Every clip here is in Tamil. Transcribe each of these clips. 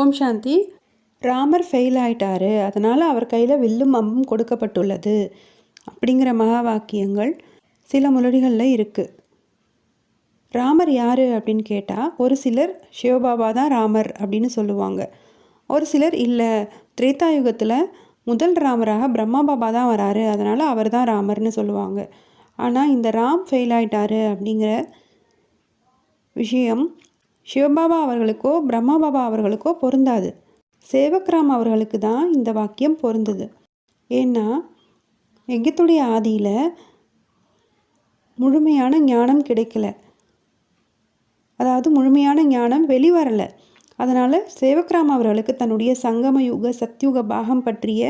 ஓம் சாந்தி. ராமர் ஃபெயில் ஆயிட்டாரு, அதனால் அவர் கையில் வில்லும் அம்பும் கொடுக்கப்பட்டுள்ளது அப்படிங்கிற மகா வாக்கியங்கள் சில முரளிகளில் இருக்குது. ராமர் யார் அப்படின்னு கேட்டால், ஒரு சிலர் சிவபாபா தான் ராமர் அப்படின்னு சொல்லுவாங்க. ஒரு சிலர் இல்லை, திரேதாயுகத்தில் முதல் ராமராக பிரம்மா பாபா தான் வராரு, அதனால் அவர் தான் ராமர்னு சொல்லுவாங்க. ஆனால் இந்த ராம் ஃபெயில் ஆயிட்டாரு அப்படிங்கிற விஷயம் சிவபாபா அவர்களுக்கோ பிரம்மா பாபா அவர்களுக்கோ பொருந்தாது. சேவக்ராம் அவர்களுக்கு தான் இந்த வாக்கியம் பொருந்தது. ஏன்னா யஜ்ஞத்துடைய ஆதியில் முழுமையான ஞானம் கிடைக்கல, அதாவது முழுமையான ஞானம் வெளிவரலை. அதனால் சேவக்ராம் அவர்களுக்கு தன்னுடைய சங்கம யுக சத்யுக பாகம் பற்றிய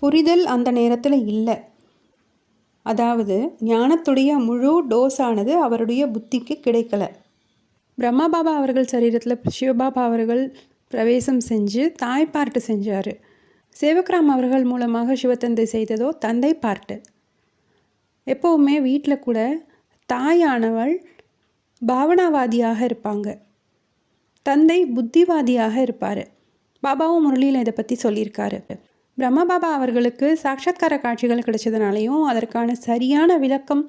புரிதல் அந்த நேரத்தில் இல்லை. அதாவது ஞானத்துடைய முழு டோஸானது அவருடைய புத்திக்கு கிடைக்கல. பிரம்மா பாபா அவர்கள் சரீரத்தில் சிவபாபா அவர்கள் பிரவேசம் செஞ்சு தாய் பார்ட்டு செஞ்சார். சேவக்ராம் அவர்கள் மூலமாக சிவத்தந்தை செய்ததோ தந்தை பார்ட்டு. எப்போவுமே வீட்டில் கூட தாயானவள் பாவனாவாதியாக இருப்பாங்க, தந்தை புத்திவாதியாக இருப்பார். பாபாவும் முரளியில் இதை பற்றி சொல்லியிருக்காரு. பிரம்மா பாபா அவர்களுக்கு சாட்சாத்கார காட்சிகள் கிடைச்சதுனாலையும் அதற்கான சரியான விளக்கம்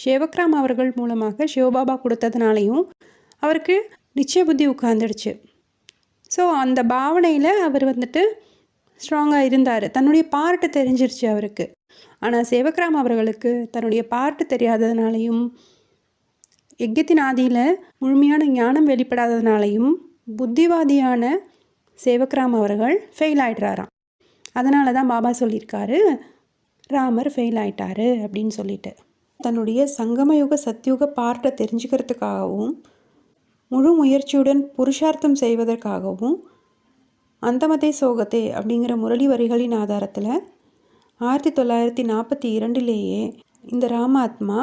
சேவக்ராம் அவர்கள் மூலமாக சிவபாபா கொடுத்ததுனாலையும் அவருக்கு நிச்சய புத்தி உட்கார்ந்துடுச்சு. ஸோ அந்த பாவனையில் அவர் ஸ்ட்ராங்காக இருந்தார். தன்னுடைய பார்ட்டு தெரிஞ்சிருச்சு அவருக்கு. ஆனால் சேவக்ராம் அவர்களுக்கு தன்னுடைய பார்ட்டு தெரியாததுனாலையும் யஜ்ஞத்தின் ஆதியில் முழுமையான ஞானம் வெளிப்படாததுனாலையும் புத்திவாதியான சேவக்ராம் அவர்கள் ஃபெயில் ஆகிடுறாராம். அதனால தான் பாபா சொல்லியிருக்காரு ராமர் ஃபெயில் ஆயிட்டாரு அப்படின்னு சொல்லிட்டு. தன்னுடைய சங்கமயுக சத்யுக பார்ட்டை தெரிஞ்சுக்கிறதுக்காகவும் முழு முயற்சியுடன் புருஷார்த்தம் செய்வதற்காகவும் அந்தமதே சோகத்தே அப்படிங்கிற முரளி வரிகளின் ஆதாரத்தில் 1942 இந்த ராமாத்மா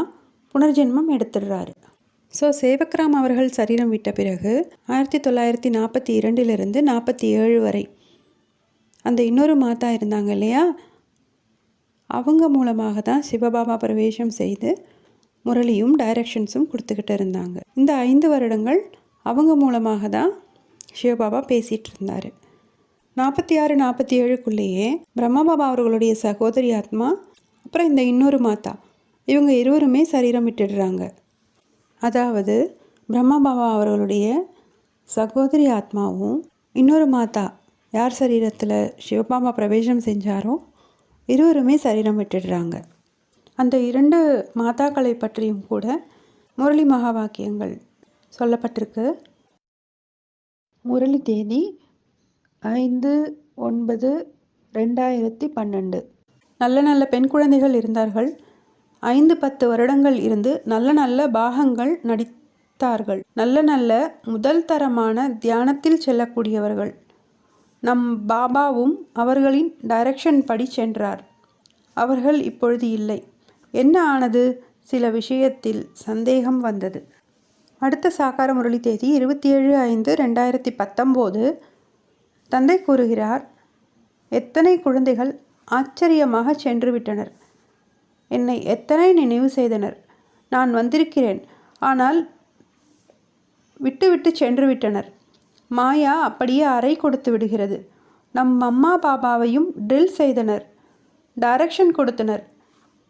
புனர்ஜென்மம் எடுத்துடுறாரு. ஸோ சேவக்ராம் அவர்கள் சரீரம் விட்ட பிறகு 1942 47 வரை அந்த இன்னொரு மாதா இருந்தாங்க இல்லையா, அவங்க மூலமாக தான் சிவபாபா பிரவேசம் செய்து முரளியும் டைரக்ஷன்ஸும் கொடுத்துக்கிட்டு இருந்தாங்க. இந்த 5 வருடங்கள் அவங்க மூலமாக தான் சிவபாபா பேசிகிட்டு இருந்தார். 46 47க்குள்ளேயே பிரம்மா பாபா அவர்களுடைய சகோதரி ஆத்மா, அப்புறம் இந்த இன்னொரு மாதா, இவங்க இருவருமே சரீரம் விட்டுடுறாங்க. அதாவது பிரம்மா பாபா அவர்களுடைய சகோதரி ஆத்மாவும் இன்னொரு மாதா யார் சரீரத்தில் சிவபாபா பிரவேசம் செஞ்சாரோ இருவருமே சரீரம் விட்டுடுறாங்க. அந்த 2 மாதாக்களை பற்றியும் கூட முரளி மகா வாக்கியங்கள் சொல்லப்பட்டிருக்கு. முரளி தேதி 5/9/2012. நல்ல நல்ல பெண் குழந்தைகள் இருந்தார்கள். 5-10 வருடங்கள் இருந்து நல்ல நல்ல பாகங்கள் நடித்தார்கள். நல்ல நல்ல முதல் தரமான தியானத்தில் செல்லக்கூடியவர்கள். நம் பாபாவும் அவர்களின் டைரக்ஷன் படி சென்றார். அவர்கள் இப்பொழுது இல்லை. என்ன ஆனது? சில விஷயத்தில் சந்தேகம் வந்தது. அடுத்த சாக்கார முரளி தேதி 27/5/2019. தந்தை கூறுகிறார், எத்தனை குழந்தைகள் ஆச்சரியமாக சென்று விட்டனர். என்னை எத்தனை நினைவு செய்தனர். நான் வந்திருக்கிறேன், ஆனால் விட்டு சென்று விட்டனர். மாயா அப்படியே அறை கொடுத்து விடுகிறது. நம் அம்மா பாபாவையும் ட்ரில் செய்தனர், டைரக்ஷன் கொடுத்தனர்,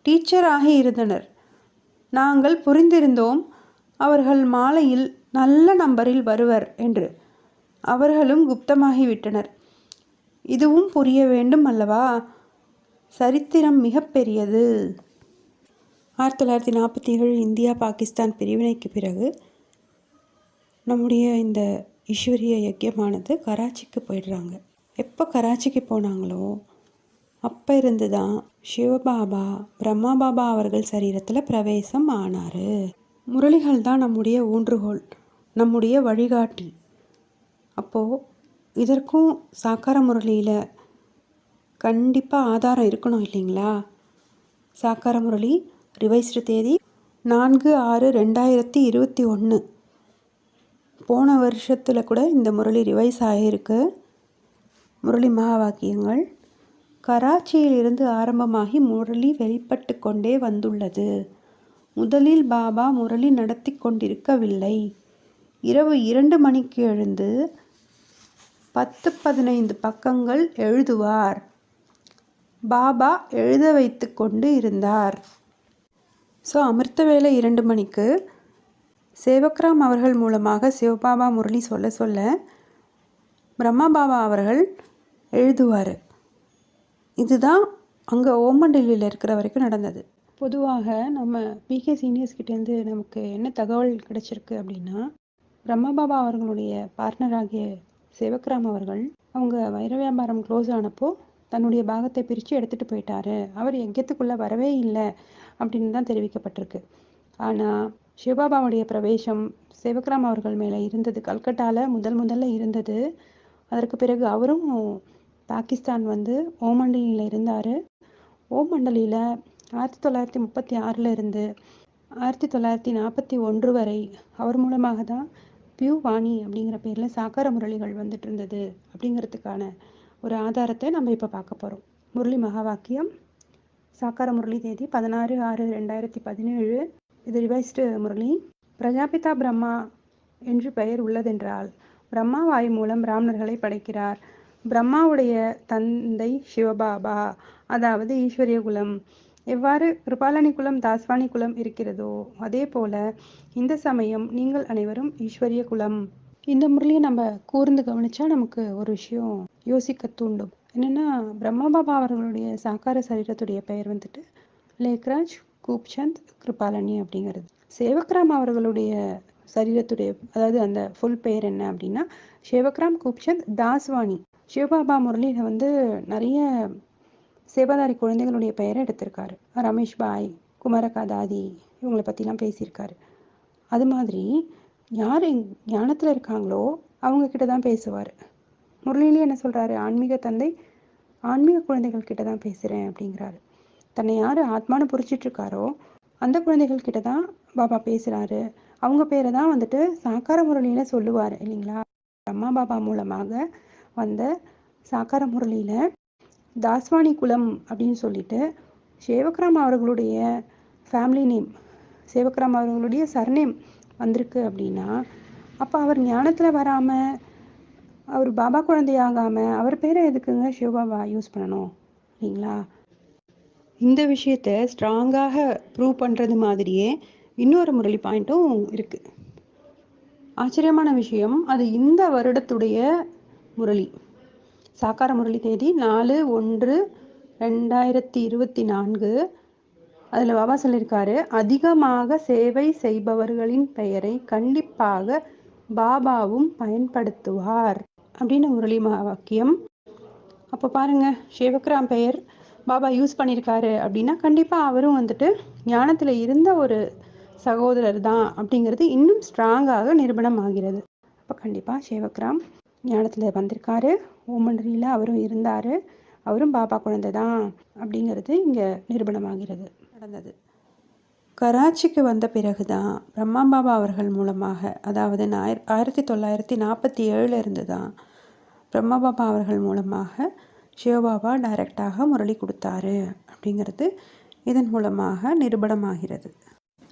டீச்சராக இருந்தனர். நாங்கள் புரிந்திருந்தோம் அவர்கள் மாலையில் நல்ல நம்பரில் வருவர் என்று. அவர்களும் குப்தமாகிவிட்டனர். இதுவும் புரிய வேண்டும் அல்லவா? சரித்திரம் மிக பெரியது. 1947 இந்தியா பாகிஸ்தான் பிரிவினைக்கு பிறகு நம்முடைய இந்த ஈஸ்வரிய யஜ்யமானது கராச்சிக்கு போயிடுறாங்க. எப்போ கராச்சிக்கு போனாங்களோ அப்போ இருந்து தான் சிவபாபா பிரம்மா பாபா அவர்கள் சரீரத்தில் பிரவேசம் ஆனார். முரளிகள் தான் நம்முடைய ஊன்றுகோல், நம்முடைய வழிகாட்டி. அப்போது இதற்கும் சாக்கார முரளியில் கண்டிப்பாக ஆதாரம் இருக்கணும் இல்லைங்களா? சாக்கார முரளி ரிவைஸ்டு தேதி 4/6/2021. போன வருஷத்தில் கூட இந்த முரளி ரிவைஸ் ஆகியிருக்கு. முரளி மகா வாக்கியங்கள் கராச்சியிலிருந்து ஆரம்பமாகி முரளி வெளிப்பட்டு கொண்டே வந்துள்ளது. முதலில் பாபா முரளி நடத்தி கொண்டிருக்கவில்லை. இரவு 2 மணிக்கு எழுந்து 10-15 பக்கங்கள் எழுதுவார். பாபா எழுத வைத்து கொண்டு இருந்தார். ஸோ அமிர்த வேளை 2 மணிக்கு சேவக்ராம் அவர்கள் மூலமாக சிவபாபா முரளி சொல்ல பிரம்மா பாபா அவர்கள் எழுதுவார். இதுதான் அங்கே ஓமண்டலியில் இருக்கிற வரைக்கும் நடந்தது. பொதுவாக நம்ம பிகே சீனியர்ஸ்கிட்டேருந்து நமக்கு என்ன தகவல் கிடைச்சிருக்கு அப்படின்னா, பிரம்மா பாபா அவர்களுடைய பார்ட்னராகிய சேவக்ராம் அவர்கள் அவங்க வைர வியாபாரம் க்ளோஸ் ஆனப்போ தன்னுடைய பாகத்தை பிரித்து எடுத்துகிட்டு போயிட்டாரு. அவர் யஜ்யத்துக்குள்ளே வரவே இல்லை அப்படின்னு தான் தெரிவிக்கப்பட்டிருக்கு. ஆனால் சிவபாபாவுடைய பிரவேசம் சேவக்ராம் அவர்கள் மேலே இருந்தது. கல்கட்டாவில் முதல்ல இருந்தது. அதற்கு பிறகு அவரும் பாகிஸ்தான் வந்து ஓமண்டலியில் இருந்தார். ஓமண்டலியில் 1936 இருந்து 1941 வரை அவர் மூலமாக தான் பியூ வாணி அப்படிங்கிற பேரில் சாக்கார முரளிகள் வந்துட்டு இருந்தது அப்படிங்கிறதுக்கான ஒரு ஆதாரத்தை நம்ம இப்போ பார்க்க போகிறோம். முரளி மகா வாக்கியம் சாக்கார முரளி தேதி 16/6/2017. இது ரிவைஸ்டு முரளி. பிரஜாபிதா பிரம்மா என்று பெயர் உள்ளதென்றால் பிரம்மா வாயு மூலம் பிராமணர்களை படைக்கிறார். பிரம்மாவுடைய தந்தை சிவபாபா, அதாவது ஈஸ்வரிய குலம். எவ்வாறு கிருபாலனி குலம் தாஸ்வானி குலம் இருக்கிறதோ அதே போல இந்த சமயம் நீங்கள் அனைவரும் ஈஸ்வரிய குலம். இந்த முறையை நம்ம கூர்ந்து கவனிச்சா நமக்கு ஒரு விஷயம் யோசிக்க தூண்டும். என்னென்னா, பிரம்மா பாபா அவர்களுடைய சாக்கார சரீரத்துடைய பெயர் வந்துட்டு லேக்ராஜ் கூப்சந்த் கிருபாலனி அப்படிங்கிறது. சேவக்ராம் அவர்களுடைய சரீரத்துடைய அதாவது அந்த ஃபுல் பெயர் என்ன அப்படின்னா சேவக்ராம் கூப்சந்த் தாஸ்வானி. சிவபாபா முரளியில் வந்து நிறைய சேவாதாரி குழந்தைகளுடைய பெயரை எடுத்திருக்காரு. ரமேஷ் பாய், குமரகா தாதி, இவங்களை பற்றிலாம் பேசியிருக்காரு. அது மாதிரி யார் ஞானத்தில் இருக்காங்களோ அவங்கக்கிட்ட தான் பேசுவார். முரளியிலே என்ன சொல்கிறாரு, ஆன்மீக தந்தை ஆன்மீக குழந்தைகள் கிட்ட தான் பேசுகிறேன் அப்படிங்கிறாரு. தன்னை யார் ஆத்மானு புரிச்சிட்ருக்காரோ அந்த குழந்தைகள் கிட்ட தான் பாபா பேசுகிறாரு. அவங்க பேரை தான் வந்துட்டு சாக்கார முரளியில் சொல்லுவார் இல்லைங்களா. பிரம்மா பாபா மூலமாக வந்த சாக்கார முரளியில் தாஸ்வானி குலம் அப்படின்னு சொல்லிட்டு சேவக்ராம் அவர்களுடைய ஃபேமிலி நேம், சேவக்ராம் அவர்களுடைய சர்நேம் வந்திருக்கு அப்படின்னா, அப்போ அவர் ஞானத்தில் வராமல் அவர் பாபா குழந்தையாகாமல் அவர் பேரை எதுக்குங்க சிவபாபா யூஸ் பண்ணணும் இல்லைங்களா. இந்த விஷயத்தை ஸ்ட்ராங்காக ப்ரூவ் பண்ணுறது மாதிரியே இன்னொரு முரளி பாயிண்ட்டும் இருக்குது. ஆச்சரியமான விஷயம், அது இந்த வருடத்துடைய முரளி. சாக்கார முரளி தேதி 4/1/2024. அதில் பாபா சொல்லியிருக்காரு, அதிகமாக சேவை செய்பவர்களின் பெயரை கண்டிப்பாக பாபாவும் பயன்படுத்துவார் அப்படின்னு முரளி வாக்கியம். அப்போ பாருங்கள், சேவக்ராம் பெயர் பாபா யூஸ் பண்ணியிருக்காரு அப்படின்னா கண்டிப்பாக அவரும் வந்துட்டு ஞானத்தில் இருந்த ஒரு சகோதரர் தான் அப்படிங்கிறது இன்னும் ஸ்ட்ராங்காக நிரூபணம் ஆகிறது. அப்போ கண்டிப்பாக சேவக்ராம் ஞானத்தில் வந்திருக்காரு. ஓமண்டலியில் அவரும் இருந்தார். அவரும் பாபா குழந்தை தான் அப்படிங்கிறது இங்கே நிரூபணமாகிறது நடந்தது. கராச்சிக்கு வந்த பிறகு தான் பிரம்மா பாபா அவர்கள் மூலமாக, அதாவது 1947 இருந்து தான் பிரம்மா பாபா அவர்கள் மூலமாக சிவபாபா டைரெக்டாக முரளி கொடுத்தாரு அப்படிங்கிறது இதன் மூலமாக நிரூபணமாகிறது.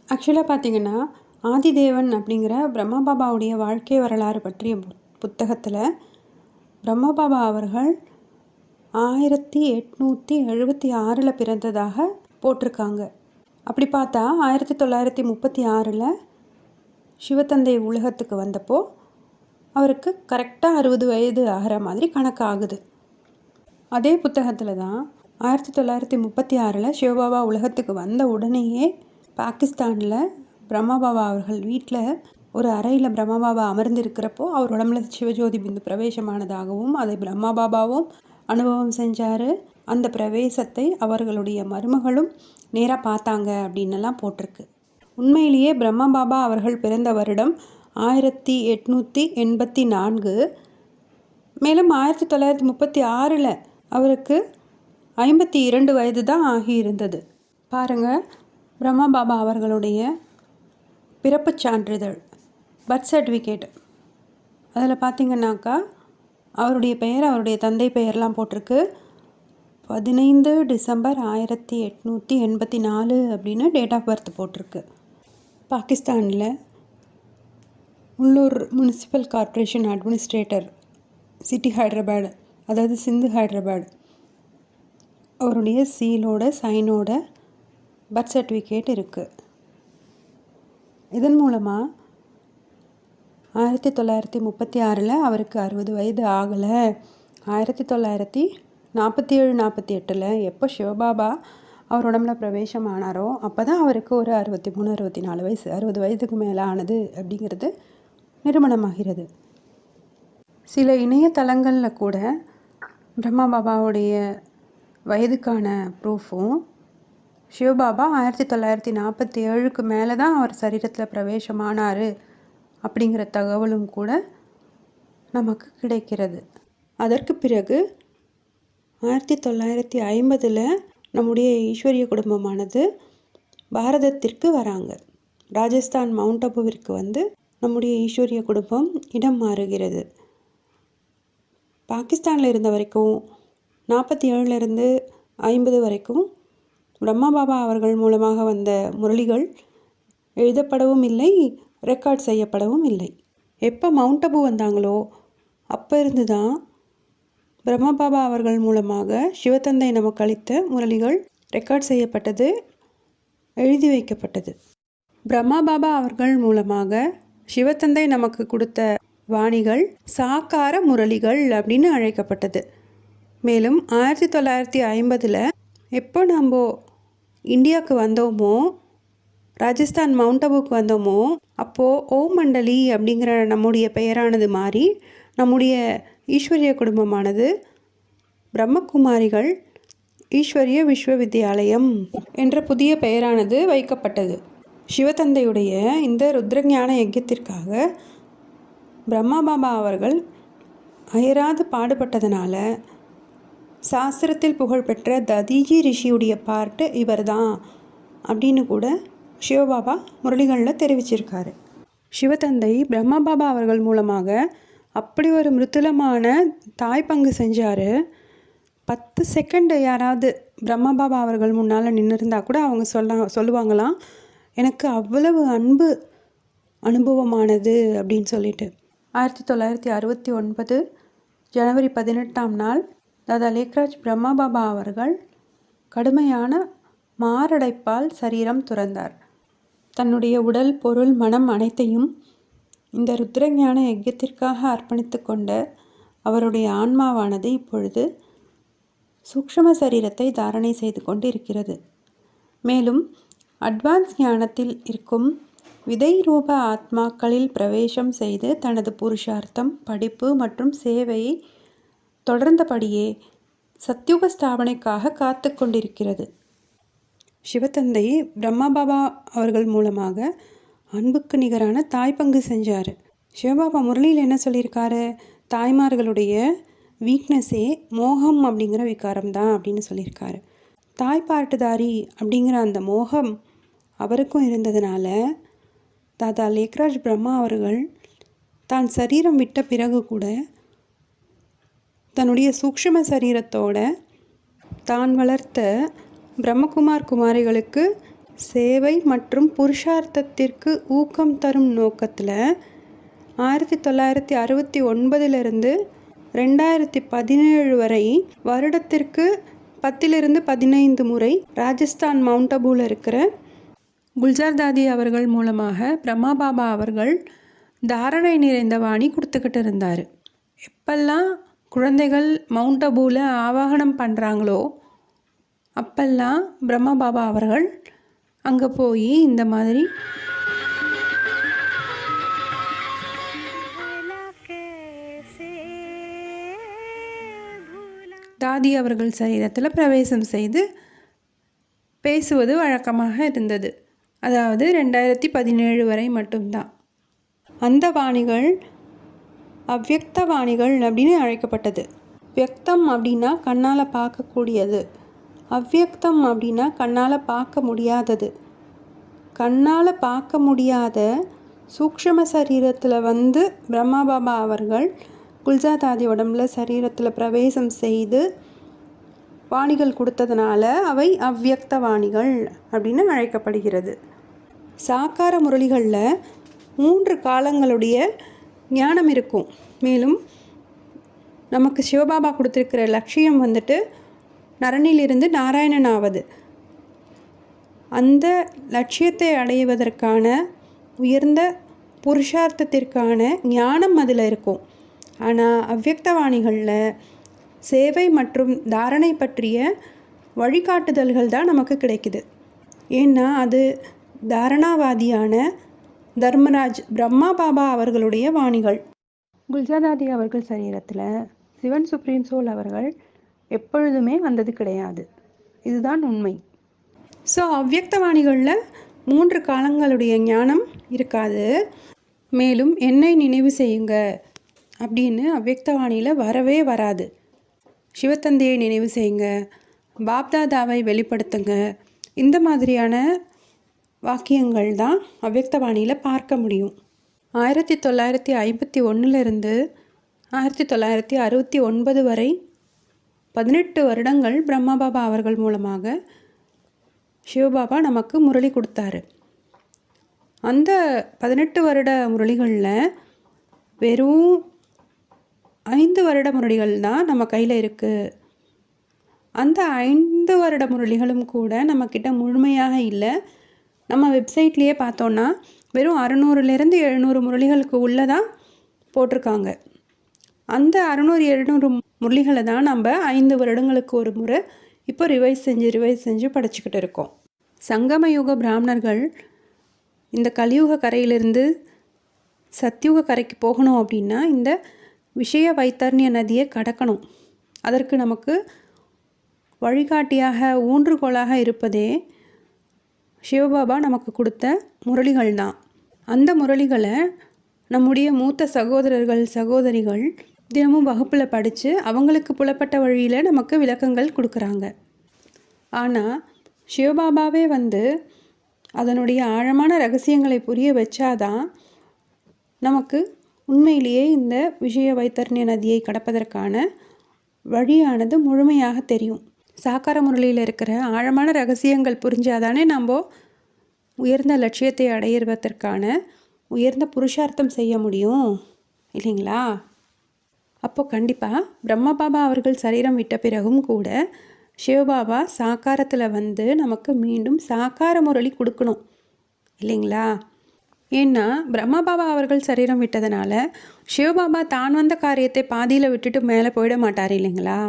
ஆக்சுவலாக பார்த்திங்கன்னா, ஆதிதேவன் அப்படிங்கிற பிரம்மா பாபாவுடைய வாழ்க்கை வரலாறு பற்றிய புத்தகத்தில் பிரம்மா பாபா அவர்கள் 1876 பிறந்ததாக போட்டிருக்காங்க. அப்படி பார்த்தா 1936 சிவத்தந்தை உலகத்துக்கு வந்தப்போ அவருக்கு கரெக்டாக 60 வயது ஆகிற மாதிரி கணக்காகுது. அதே புத்தகத்தில் தான் 1936 சிவபாபா உலகத்துக்கு வந்த உடனேயே பாகிஸ்தானில் பிரம்மா பாபா அவர்கள் வீட்டில் ஒரு அறையில் பிரம்மா பாபா அமர்ந்திருக்கிறப்போ அவர் உடம்புல சிவஜோதி பிந்து பிரவேசமானதாகவும் அதை பிரம்மா பாபாவும் அனுபவம் செஞ்சார். அந்த பிரவேசத்தை அவர்களுடைய மருமகளும் நேராக பார்த்தாங்க அப்படின்னெல்லாம் போட்டிருக்கு. உண்மையிலேயே பிரம்மா பாபா அவர்கள் பிறந்த வருடம் 1884. மேலும் 1936 அவருக்கு 52 வயது தான் ஆகியிருந்தது. பாருங்கள், பிரம்மா பாபா அவர்களுடைய பிறப்புச் சான்றிதழ், பர்த் சர்டிஃபிகேட், அதில் பார்த்திங்கன்னாக்கா அவருடைய பெயர், அவருடைய தந்தை பெயர்லாம் போட்டிருக்கு. 15 டிசம்பர் 1884 அப்படின்னு டேட் ஆஃப் பர்த் போட்டிருக்கு. பாகிஸ்தானில் உள்ளூர் municipal corporation administrator city Hyderabad, அதாவது சிந்து ஹைதராபாத், அவருடைய சீலோட சைனோட பர்த் சர்டிஃபிகேட் இருக்குது. இதன் மூலமாக 1936 அவருக்கு 60 வயது ஆகலை. 1947-48 எப்போ சிவபாபா அவர் உடம்புல பிரவேசம் ஆனாரோ அப்போ தான் அவருக்கு ஒரு 63-64 வயசு, 60 வயதுக்கு மேலே ஆனது அப்படிங்கிறது நிரூபணமாகிறது. சில இணையதளங்களில் கூட பிரம்மா பாபாவுடைய வயதுக்கான ப்ரூஃபும், சிவபாபா 1947க்கு மேலே தான் அவர் சரீரத்தில் பிரவேசமானார் அப்படிங்கிற தகவலும் கூட நமக்கு கிடைக்கிறது. அதற்கு பிறகு 1950 நம்முடைய ஈஸ்வரிய குடும்பமானது பாரதத்திற்கு வராங்க. ராஜஸ்தான் மவுண்ட் அபுவிற்கு வந்து நம்முடைய ஈஸ்வரிய குடும்பம் இடம் மாறுகிறது. பாகிஸ்தானில் இருந்த வரைக்கும் 47 50 வரைக்கும் பிரம்மா பாபா அவர்கள் மூலமாக வந்த முரளிகள் எழுதப்படவும் இல்லை, ரெக்கார்ட் செய்யப்படவும் இல்லை. எப்போ மவுண்ட் அபு வந்தாங்களோ அப்போ இருந்து தான் பிரம்மா பாபா அவர்கள் மூலமாக சிவத்தந்தை நமக்கு அளித்த முரளிகள் ரெக்கார்ட் செய்யப்பட்டது, எழுதி வைக்கப்பட்டது. பிரம்மா பாபா அவர்கள் மூலமாக சிவத்தந்தை நமக்கு கொடுத்த வாணிகள் சாக்கார முரளிகள் அப்படின்னு அழைக்கப்பட்டது. மேலும் 1950 எப்போ நம்ம இந்தியாவுக்கு வந்தோமோ, ராஜஸ்தான் மவுண்ட் அபுக்கு வந்தோமோ, அப்போது ஓம் மண்டலி அப்படிங்கிற நம்முடைய பெயரானது மாறி நம்முடைய ஈஸ்வரிய குடும்பமானது பிரம்மகுமாரிகள் ஈஸ்வரிய விஸ்வவித்யாலயம் என்ற புதிய பெயரானது வைக்கப்பட்டது. சிவத்தந்தையுடைய இந்த ருத்ரஞான யஜ்யத்திற்காக பிரம்மா பாபா அவர்கள் அயராது பாடுபட்டதுனால சாஸ்திரத்தில் புகழ்பெற்ற ததீஜி ரிஷியுடைய பார்ட்டு இவர் தான் அப்படின்னு கூட சிவபாபா முரளிகளில் தெரிவிச்சிருக்காரு. சிவத்தந்தை பிரம்மா பாபா அவர்கள் மூலமாக அப்படி ஒரு மிருதுலமான தாய்ப்பங்கு செஞ்சார். 10 செகண்ட் யாராவது பிரம்மா பாபா அவர்கள் முன்னால் நின்று இருந்தால் கூட அவங்க சொல்லுவாங்களாம், எனக்கு அவ்வளவு அன்பு அனுபவமானது அப்படின்னு சொல்லிட்டு. 1969 ஜனவரி 18 தாதா லேக்ராஜ் பிரம்மா பாபா அவர்கள் கடுமையான மாரடைப்பால் சரீரம் துறந்தார். தன்னுடைய உடல், பொருள், மனம் அனைத்தையும் இந்த ருத்ரஞான யஜ்யத்திற்காக அர்ப்பணித்து கொண்ட அவருடைய ஆன்மாவானது இப்பொழுது சூக்ஷ்ம சரீரத்தை தாரணை செய்து கொண்டு இருக்கிறது. மேலும் அட்வான்ஸ் ஞானத்தில் இருக்கும் விதை ரூப ஆத்மாக்களில் பிரவேசம் செய்து தனது புருஷார்த்தம், படிப்பு மற்றும் சேவையை தொடர்ந்தபடியே சத்யுக ஸ்தாபனைக்காக காத்து கொண்டிருக்கிறது. சிவத்தந்தை பிரம்மா பாபா அவர்கள் மூலமாக அன்புக்கு நிகரான தாய்ப்பங்கு செஞ்சார். சிவபாபா முரளியில் என்ன சொல்லியிருக்காரு? தாய்மார்களுடைய வீக்னஸே மோகம் அப்படிங்கிற விகாரம் தான் அப்படின்னு சொல்லியிருக்காரு. தாய்ப்பாட்டுதாரி அப்படிங்கிற அந்த மோகம் அவருக்கும் இருந்ததுனால தாதா லேக்ராஜ் பிரம்மா அவர்கள் தான் சரீரம் விட்ட பிறகு கூட தன்னுடைய சூக்ஷ்ம சரீரத்தோட தான் வளர்த்த பிரம்மகுமார் குமாரிகளுக்கு சேவை மற்றும் புருஷார்த்தத்திற்கு ஊக்கம் தரும் நோக்கத்தில் 1969 2017 வரை வருடத்திற்கு 10-15 முறை ராஜஸ்தான் மவுண்ட் அபுவில் இருக்கிற குல்ஜார் தாதி அவர்கள் மூலமாக பிரம்மா பாபா அவர்கள் தாரணை நிறைந்த வாணி கொடுத்துக்கிட்டு இருந்தார். எப்பெல்லாம் குழந்தைகள் மவுண்ட் அபுவில் ஆவாகனம் பண்ணுறாங்களோ அப்பெல்லாம் பிரம்மா பாபா அவர்கள் அங்கே போய் இந்த மாதிரி தாதி அவர்கள் சரீரத்தில் பிரவேசம் செய்து பேசுவது வழக்கமாக இருந்தது. அதாவது 2017 வரை மட்டும்தான். அந்த வாணிகள் அவ்யக்த வாணிகள் அப்படின்னு அழைக்கப்பட்டது. வியக்தம் அப்படின்னா கண்ணால் பார்க்கக்கூடியது, அவ்யக்தம் அப்படின்னா கண்ணால் பார்க்க முடியாதது. கண்ணால் பார்க்க முடியாத சூக்ஷ்ம சரீரத்தில் வந்து பிரம்மா பாபா அவர்கள் குல்ஜார் தாதி உடம்புல சரீரத்தில் பிரவேசம் செய்து வாணிகள் கொடுத்ததுனால அவை அவ்யக்த வாணிகள் அப்படின்னு அழைக்கப்படுகிறது. சாக்கார முரளிகளில் 3 காலங்களுடைய ஞானம் இருக்கும். மேலும் நமக்கு சிவபாபா கொடுத்துருக்கிற லட்சியம் வந்துட்டு நரனிலிருந்து நாராயணன் ஆவது. அந்த லட்சியத்தை அடைவதற்கான உயர்ந்த புருஷார்த்தத்திற்கான ஞானம் அதில் இருக்கும். ஆனால் அவ்யக்தவாணிகளில் சேவை மற்றும் தாரணை பற்றிய வழிகாட்டுதல்கள் தான் நமக்கு கிடைக்குது. ஏன்னா அது தாரணாவாதியான தர்மராஜ் பிரம்மா பாபா அவர்களுடைய வாணிகள். குல்ஜாதாதி அவர்கள் சரீரத்தில் சிவன் சுப்ரீம் சோல் அவர்கள் எப்பொழுதுமே வந்தது கிடையாது. இதுதான் உண்மை. ஸோ அவ்யக்தவாணிகளில் 3 காலங்களுடைய ஞானம் இருக்காது. மேலும் என்னை நினைவு செய்யுங்க அப்படின்னு அவ்யக்தவாணியில் வரவே வராது. சிவத்தந்தையை நினைவு செய்யுங்க, பாப்தாதாவை வெளிப்படுத்துங்க, இந்த மாதிரியான வாக்கியங்கள் தான் அவ்யக்தவாணியில் பார்க்க முடியும். 1951 1969 வரை 18 வருடங்கள் பிரம்மா பாபா அவர்கள் மூலமாக சிவபாபா நமக்கு முரளி கொடுத்தாரு. அந்த 18 வருட முரளிகளில் வெறும் 5 வருட முரளிகள் தான் நம்ம கையில் இருக்குது. அந்த 5 வருட முரளிகளும் கூட நம்மக்கிட்ட முழுமையாக இல்லை. நம்ம வெப்சைட்லேயே பார்த்தோன்னா வெறும் 600லேருந்து 700 முரளிகளுக்கு உள்ளே தான் போட்டிருக்காங்க. அந்த 600-700 முரளிகளை தான் நம்ம 5 வருடங்களுக்கு ஒரு முறை இப்போ ரிவைஸ் செஞ்சு படிச்சுக்கிட்டு இருக்கோம். சங்கமயுக பிராமணர்கள் இந்த கலியுக கரையிலிருந்து சத்தியுக கரைக்கு போகணும் அப்படின்னா இந்த விஷய வைத்தர்ணிய நதியை கடக்கணும். அதற்கு நமக்கு வழிகாட்டியாக ஊன்றுகோலாக இருப்பதே சிவபாபா நமக்கு கொடுத்த முரளிகள் தான். அந்த முரளிகளை நம்முடைய மூத்த சகோதரர்கள் சகோதரிகள் தினமும் வகுப்பில் படித்து அவங்களுக்கு புலப்பட்ட வழியில் நமக்கு விளக்கங்கள் கொடுக்குறாங்க. ஆனால் சிவபாபாவே வந்து அதனுடைய ஆழமான ரகசியங்களை புரிய வச்சாதான் நமக்கு உண்மையிலேயே இந்த விஷய வைத்தர்ணிய நதியை கடப்பதற்கான வழியானது முழுமையாக தெரியும். சாக்கார முரளியில் இருக்கிற ஆழமான ரகசியங்கள் புரிஞ்சாதானே நம்ம உயர்ந்த லட்சியத்தை அடையிறதற்கான உயர்ந்த புருஷார்த்தம் செய்ய முடியும் இல்லைங்களா? அப்போ கண்டிப்பாக பிரம்மா பாபா அவர்கள் சரீரம் விட்ட பிறகும் கூட சிவபாபா சாக்காரத்தில் வந்து நமக்கு மீண்டும் சாக்கார முரளி கொடுக்கணும் இல்லைங்களா? ஏன்னா பிரம்மா பாபா அவர்கள் சரீரம் விட்டதுனால சிவபாபா தான் வந்த காரியத்தை பாதியில் விட்டுட்டு மேலே போயிட மாட்டார் இல்லைங்களா?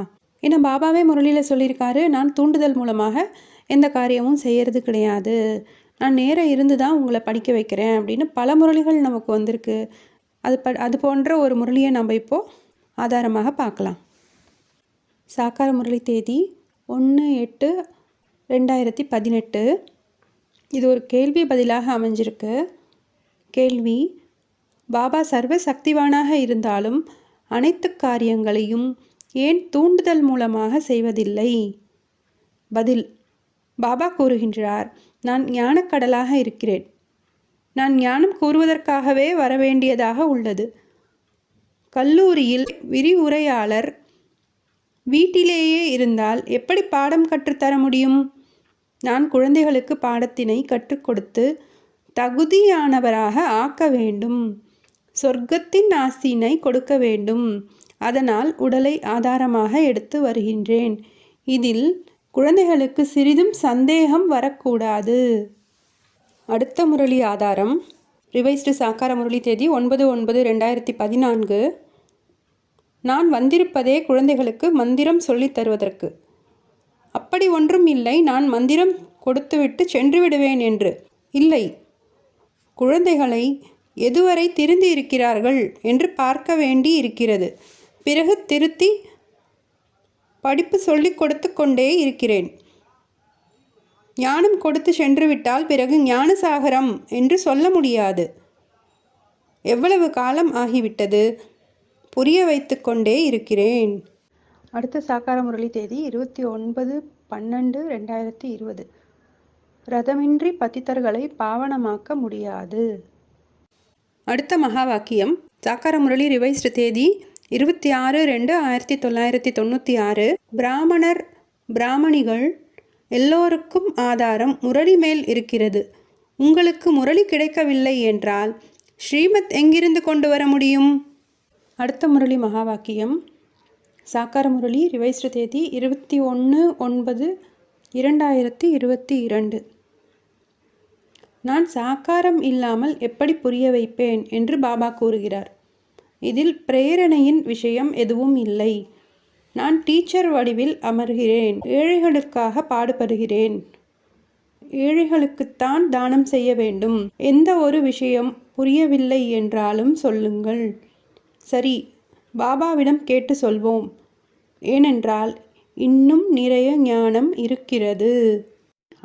ஏன்னா பாபாவே முரளியில் சொல்லியிருக்காரு, நான் தூண்டுதல் மூலமாக எந்த காரியமும் செய்கிறது கிடையாது, நான் நேராக இருந்து தான் உங்களை படிக்க வைக்கிறேன் அப்படின்னு பல முரளிகள் நமக்கு வந்திருக்கு. அது போன்ற ஒரு முரளியை நம்ம இப்போது ஆதாரமாக பார்க்கலாம். சாக்கார முரளி தேதி 1/8/2018. இது ஒரு கேள்வி பதிலாக அமைஞ்சிருக்கு. கேள்வி: பாபா சர்வ சக்திவானாக இருந்தாலும் அனைத்து காரியங்களையும் ஏன் தூண்டுதல் மூலமாக செய்வதில்லை? பதில்: பாபா கூறுகின்றார், நான் ஞானக்கடலாக இருக்கிறேன். நான் ஞானம் கூறுவதற்காகவே வரவேண்டியதாக உள்ளது. கல்லூரியில் விரிவுரையாளர் வீட்டிலேயே இருந்தால் எப்படி பாடம் கற்றுத்தர முடியும்? நான் குழந்தைகளுக்கு பாடத்தினை கற்றுக் கொடுத்து தகுதியானவராக ஆக்க வேண்டும். சொர்க்கத்தின் ஆசீனை கொடுக்க வேண்டும். அதனால் உடலை ஆதாரமாக எடுத்து வருகின்றேன். இதில் குழந்தைகளுக்கு சிறிதும் சந்தேகம் வரக்கூடாது. அடுத்த முரளி ஆதாரம் ரிவைஸ்டு சாக்கார முரளி தேதி 9/9/2014. நான் வந்திருப்பதே குழந்தைகளுக்கு மந்திரம் சொல்லித் தருவதற்கு. அப்படி ஒன்றும் இல்லை, நான் மந்திரம் கொடுத்துவிட்டு சென்று விடுவேன் என்று. இல்லை, குழந்தைகளை எதுவரை திருந்தி இருக்கிறார்கள் என்று பார்க்க வேண்டி இருக்கிறது. பிறகு திருத்தி படிப்பு சொல்லிக் கொடுத்து கொண்டே இருக்கிறேன். ஞானம் கொடுத்து சென்று விட்டால் பிறகு ஞானசாகரம் என்று சொல்ல முடியாது. எவ்வளவு காலம் ஆகிவிட்டது, புரிய வைத்து கொண்டே இருக்கிறேன். அடுத்த சாக்கார முரளி தேதி 29/12/2020. ரதமின்றி பதித்தர்களை பாவனமாக்க முடியாது. அடுத்த மகா வாக்கியம் சாக்கார முரளி ரிவைஸ்டு தேதி 26/2/1996. பிராமணிகள் எல்லோருக்கும் ஆதாரம் முரளி மேல் இருக்கிறது. உங்களுக்கு முரளி கிடைக்கவில்லை என்றால் ஸ்ரீமத் எங்கிருந்து கொண்டு வர முடியும்? அடுத்த முரளி மகா வாக்கியம். சாக்கார முரளி, ரிவைஸ்டு தேதி 21/9/2022. நான் சாக்காரம் இல்லாமல் எப்படி புரிய வைப்பேன் என்று பாபா கூறுகிறார். இதில் பிரேரணையின் விஷயம் எதுவும் இல்லை. நான் டீச்சர் வடிவில் அமர்கிறேன். ஏழைகளுக்காக பாடுபடுகிறேன். ஏழைகளுக்குத்தான் தானம் செய்ய வேண்டும். எந்த ஒரு விஷயம் புரியவில்லை என்றாலும் சொல்லுங்கள். சரி, பாபாவிடம் கேட்டு சொல்வோம். ஏனென்றால் இன்னும் நிறைய ஞானம் இருக்கிறது.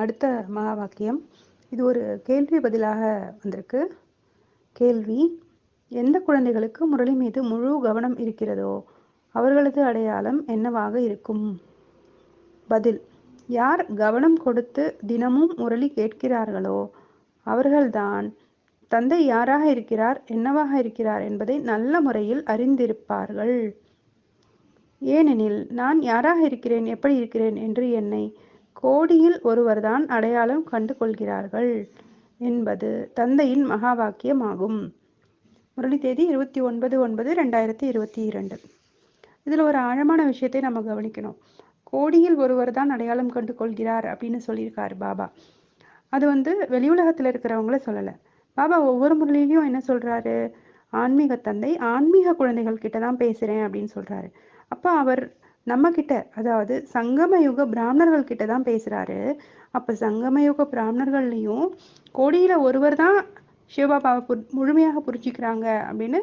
அடுத்த மகா வாக்கியம். இது ஒரு கேள்வி பதிலாக வந்திருக்கு. கேள்வி: எந்த குழந்தைகளுக்கு முரளி மீது முழு கவனம் இருக்கிறதோ அவர்களது அடையாளம் என்னவாக இருக்கும்? பதில்: யார் கவனம் கொடுத்து தினமும் முரளி கேட்கிறார்களோ அவர்கள்தான் தந்தை யாராக இருக்கிறார், என்னவாக இருக்கிறார் என்பதை நல்ல முறையில் அறிந்திருப்பார்கள். ஏனெனில் நான் யாராக இருக்கிறேன், எப்படி இருக்கிறேன் என்று என்னை கோடியில் ஒருவர்தான் அடையாளம் கண்டு கொள்கிறார்கள் என்பது தந்தையின் மகா வாக்கியமாகும். முரளி தேதி 29/9/2022. இதில் ஒரு ஆழமான விஷயத்தை நம்ம கவனிக்கணும். கோடியில் ஒருவர் தான் அடையாளம் கண்டு கொள்கிறார் அப்படின்னு சொல்லியிருக்காரு பாபா. அது வெளி உலகத்தில் இருக்கிறவங்கள சொல்லலை. பாபா ஒவ்வொரு முரளிலையும் என்ன சொல்கிறாரு? ஆன்மீக தந்தை ஆன்மீக குழந்தைகள் கிட்ட தான் பேசுகிறேன் அப்படின்னு சொல்கிறாரு. அப்போ அவர் நம்ம கிட்ட, அதாவது சங்கமயுக பிராமணர்கள் கிட்ட தான் பேசுகிறாரு. அப்போ சங்கமயுக பிராமணர்கள்லையும் கோடியில் ஒருவர் தான் சிவபாபாவை முழுமையாக புரிஞ்சிக்கிறாங்க அப்படின்னு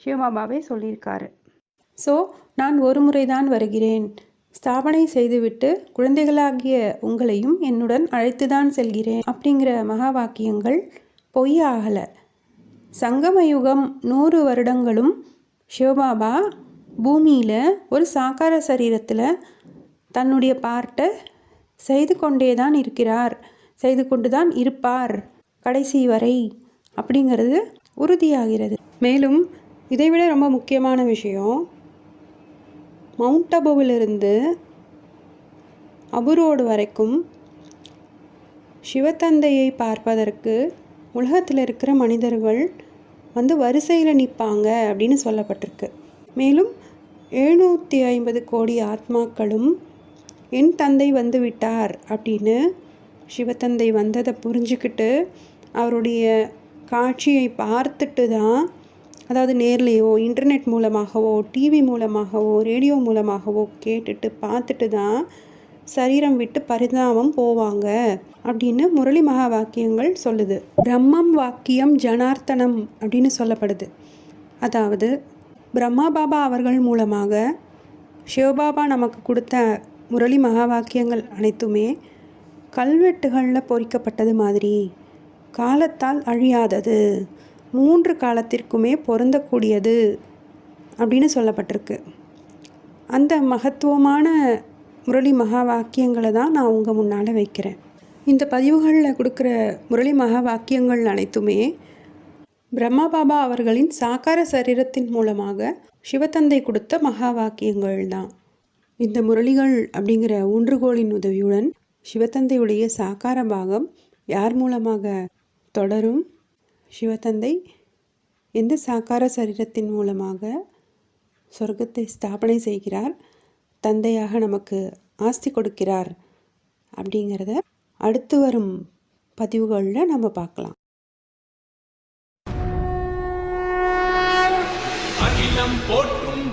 சிவபாபாவே சொல்லியிருக்காரு. ஸோ நான் ஒரு முறை தான் வருகிறேன். ஸ்தாபனை செய்துவிட்டு குழந்தைகளாகிய உங்களையும் என்னுடன் அழைத்து தான் செல்கிறேன் அப்படிங்கிற மகா வாக்கியங்கள் பொய்யாகலை. சங்கமயுகம் 100 வருடங்களும் சிவபாபா பூமியில் ஒரு சாக்கார சரீரத்தில் தன்னுடைய பார்ட்டை செய்து கொண்டே தான் இருக்கிறார், செய்து கொண்டு தான் இருப்பார் கடைசி வரை அப்படிங்கிறது உறுதியாகிறது. மேலும் இதைவிட ரொம்ப முக்கியமான விஷயம், மவுண்ட் அபுவிலிருந்து அபுரோடு வரைக்கும் சிவத்தந்தையை பார்ப்பதற்கு உலகத்தில் இருக்கிற மனிதர்கள் வரிசையில் நிற்பாங்க அப்படின்னு சொல்லப்பட்டிருக்கு. மேலும் 750 கோடி ஆத்மாக்களும் என் தந்தை வந்து விட்டார் அப்படின்னு சிவத்தந்தை வந்ததை புரிஞ்சுக்கிட்டு அவருடைய காட்சியை பார்த்துட்டு தான், அதாவது நேர்லேயோ இன்டர்நெட் மூலமாகவோ டிவி மூலமாகவோ ரேடியோ மூலமாகவோ கேட்டுட்டு பார்த்துட்டு தான் சரீரம் விட்டு பரிணாமம் போவாங்க அப்படின்னு முரளி மகா வாக்கியங்கள் சொல்லுது. பிரம்மம் வாக்கியம் ஜனார்த்தனம் அப்படின்னு சொல்லப்படுது. அதாவது பிரம்மா பாபா அவர்கள் மூலமாக சிவபாபா நமக்கு கொடுத்த முரளி மகா வாக்கியங்கள் அனைத்துமே கல்வெட்டுகளில் பொறிக்கப்பட்டது மாதிரி காலத்தால் அழியாதது, 3 காலத்திற்குமே பொருந்தக்கூடியது அப்படின்னு சொல்லப்பட்டிருக்கு. அந்த மகத்துவமான முரளி மகா வாக்கியங்களை தான் நான் உங்கள் முன்னால் வைக்கிறேன். இந்த பதிவுகளில் கொடுக்குற முரளி மகா வாக்கியங்கள் அனைத்துமே பிரம்மா பாபா அவர்களின் சாக்கார சரீரத்தின் மூலமாக சிவத்தந்தை கொடுத்த மகா வாக்கியங்கள் தான். இந்த முரளிகள் அப்படிங்கிற ஊன்றுகோலின் உதவியுடன் சிவத்தந்தையுடைய சாக்கார பாகம் யார் மூலமாக தொடரும்? சிவத்தந்தை எந்த சாக்கார சரீரத்தின் மூலமாக சொர்க்கத்தை ஸ்தாபனை செய்கிறார், தந்தையாக நமக்கு ஆஸ்தி கொடுக்கிறார் அப்படிங்கிறத அடுத்து வரும் பதிவுகளில் நம்ம பார்க்கலாம். அகிலம் போற்றும்